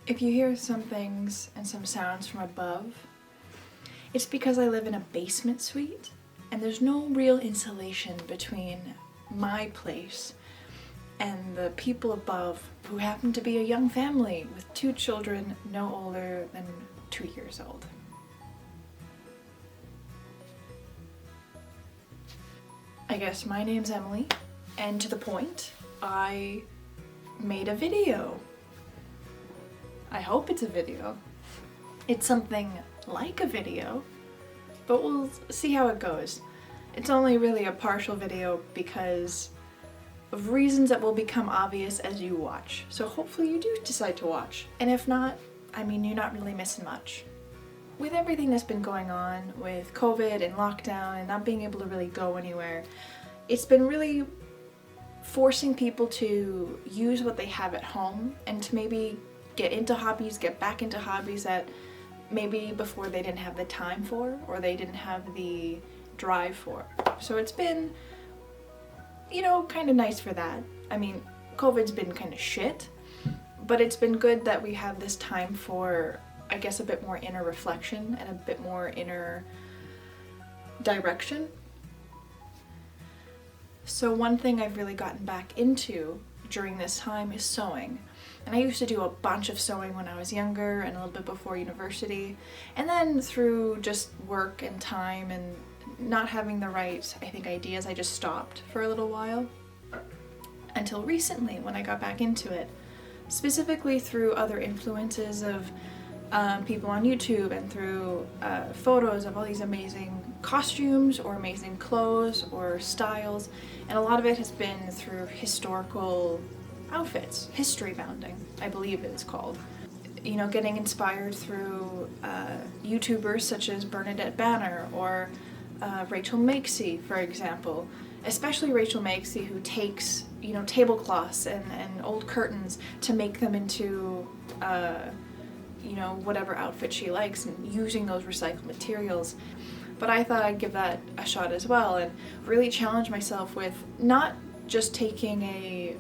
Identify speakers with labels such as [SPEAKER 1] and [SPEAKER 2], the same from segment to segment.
[SPEAKER 1] If you hear some things and some sounds from above, it's because I live in a basement suite and there's no real insulation between my place and the people above who happen to be a young family with 2 children no older than 2 years old. I guess my name's Emily, and to the point, I made a video. I hope it's a video. It's something like a video, but we'll see how it goes. It's only really a partial video because of reasons that will become obvious as you watch. So hopefully you do decide to watch. And if not, I mean, you're not really missing much. With everything that's been going on with COVID and lockdown and not being able to really go anywhere, it's been really forcing people to use what they have at home and to maybe get back into hobbies that maybe before they didn't have the time for or they didn't have the drive for. So it's been, kind of nice for that. I mean, COVID's been kind of shit, but it's been good that we have this time for, I guess, a bit more inner reflection and a bit more inner direction. So one thing I've really gotten back into during this time is sewing. And I used to do a bunch of sewing when I was younger and a little bit before university. And then through just work and time and not having the right, ideas, I just stopped for a little while. Until recently when I got back into it. Specifically through other influences of people on YouTube and through photos of all these amazing costumes or amazing clothes or styles. And a lot of it has been through historical outfits, history bounding, I believe it's called. Getting inspired through YouTubers such as Bernadette Banner or Rachel Makesy, for example. Especially Rachel Makesy, who takes, tablecloths and old curtains to make them into, whatever outfit she likes and using those recycled materials. But I thought I'd give that a shot as well and really challenge myself with not just taking a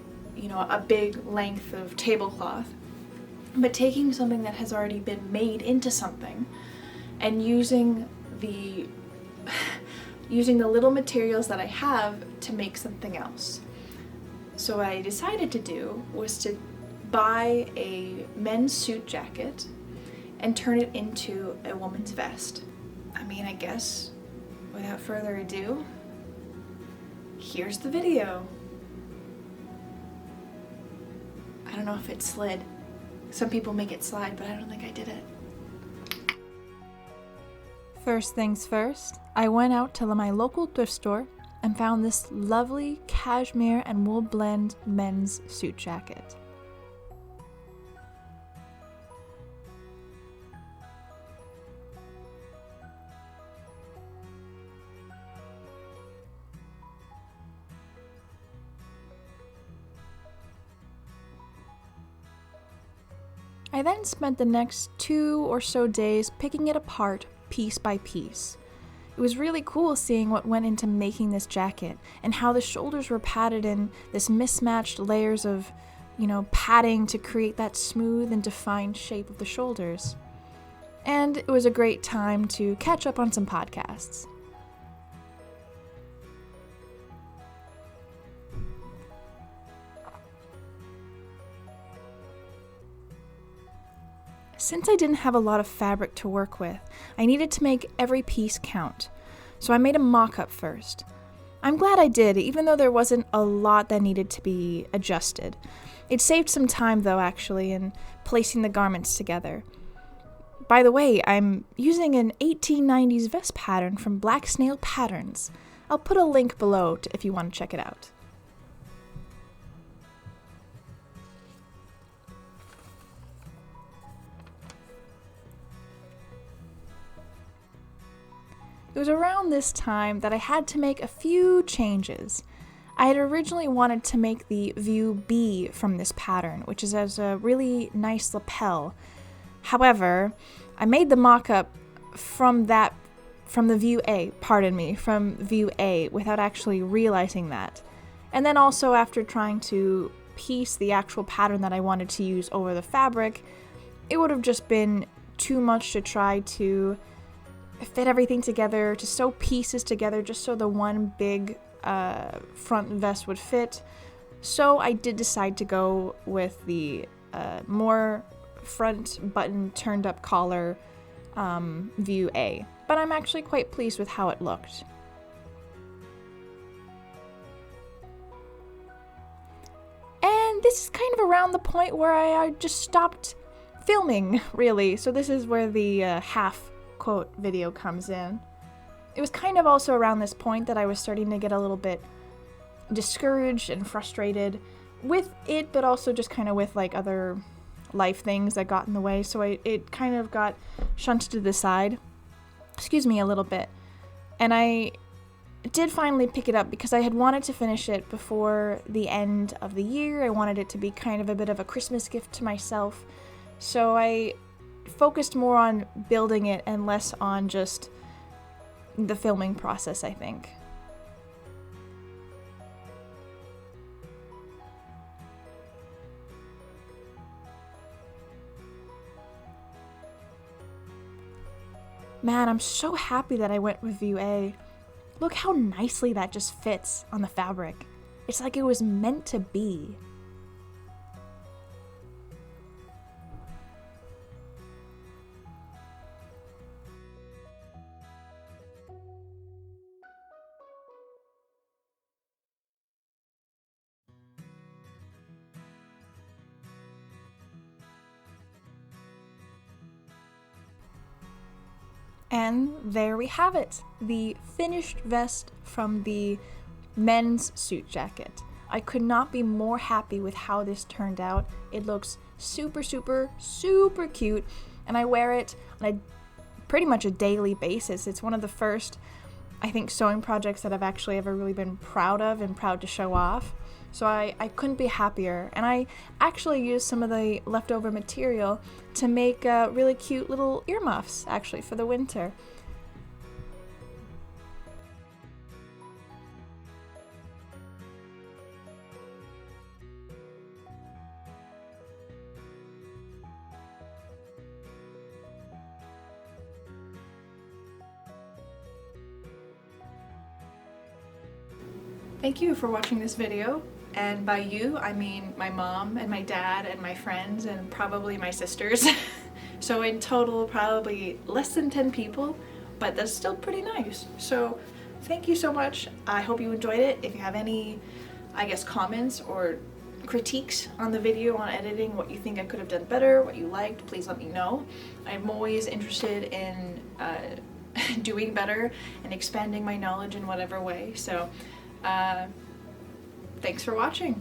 [SPEAKER 1] big length of tablecloth, but taking something that has already been made into something and using the little materials that I have to make something else. So what I decided to do was to buy a men's suit jacket and turn it into a woman's vest. I guess, without further ado, here's the video. I don't know if it slid. Some people make it slide, but I don't think I did it. First things first, I went out to my local thrift store and found this lovely cashmere and wool blend men's suit jacket. I then spent the next 2 or so days picking it apart piece by piece. It was really cool seeing what went into making this jacket and how the shoulders were padded in this mismatched layers of, padding to create that smooth and defined shape of the shoulders. And it was a great time to catch up on some podcasts. Since I didn't have a lot of fabric to work with, I needed to make every piece count. So I made a mock-up first. I'm glad I did, even though there wasn't a lot that needed to be adjusted. It saved some time, though, actually, in placing the garments together. By the way, I'm using an 1890s vest pattern from Blacksnail Patterns. I'll put a link below if you want to check it out. It was around this time that I had to make a few changes. I had originally wanted to make the view B from this pattern, which is as a really nice lapel. However, I made the mock-up from view A without actually realizing that. And then also after trying to piece the actual pattern that I wanted to use over the fabric, it would have just been too much to try to fit everything together, to sew pieces together just so the one big front vest would fit. So I did decide to go with the more front button turned up collar view A. But I'm actually quite pleased with how it looked. And this is kind of around the point where I just stopped filming, really. So this is where the half quote video comes in. It was kind of also around this point that I was starting to get a little bit discouraged and frustrated with it, but also just kind of with like other life things that got in the way. So it kind of got shunted to the side, excuse me, a little bit. And I did finally pick it up because I had wanted to finish it before the end of the year. I wanted it to be kind of a bit of a Christmas gift to myself. So I focused more on building it and less on just the filming process, I think. Man, I'm so happy that I went with View A. Look how nicely that just fits on the fabric. It's like it was meant to be. And there we have it, the finished vest from the men's suit jacket. I could not be more happy with how this turned out. It looks super, super, super cute, and I wear it on a pretty much a daily basis. It's one of the first, I think, sewing projects that I've actually ever really been proud of and proud to show off. So I couldn't be happier. And I actually used some of the leftover material to make really cute little earmuffs, actually, for the winter. Thank you for watching this video. And by you, I mean my mom and my dad and my friends and probably my sisters. So in total, probably less than 10 people, but that's still pretty nice. So thank you so much. I hope you enjoyed it. If you have any, I guess, comments or critiques on the video, on editing, what you think I could have done better, what you liked, please let me know. I'm always interested in doing better and expanding my knowledge in whatever way. So thanks for watching.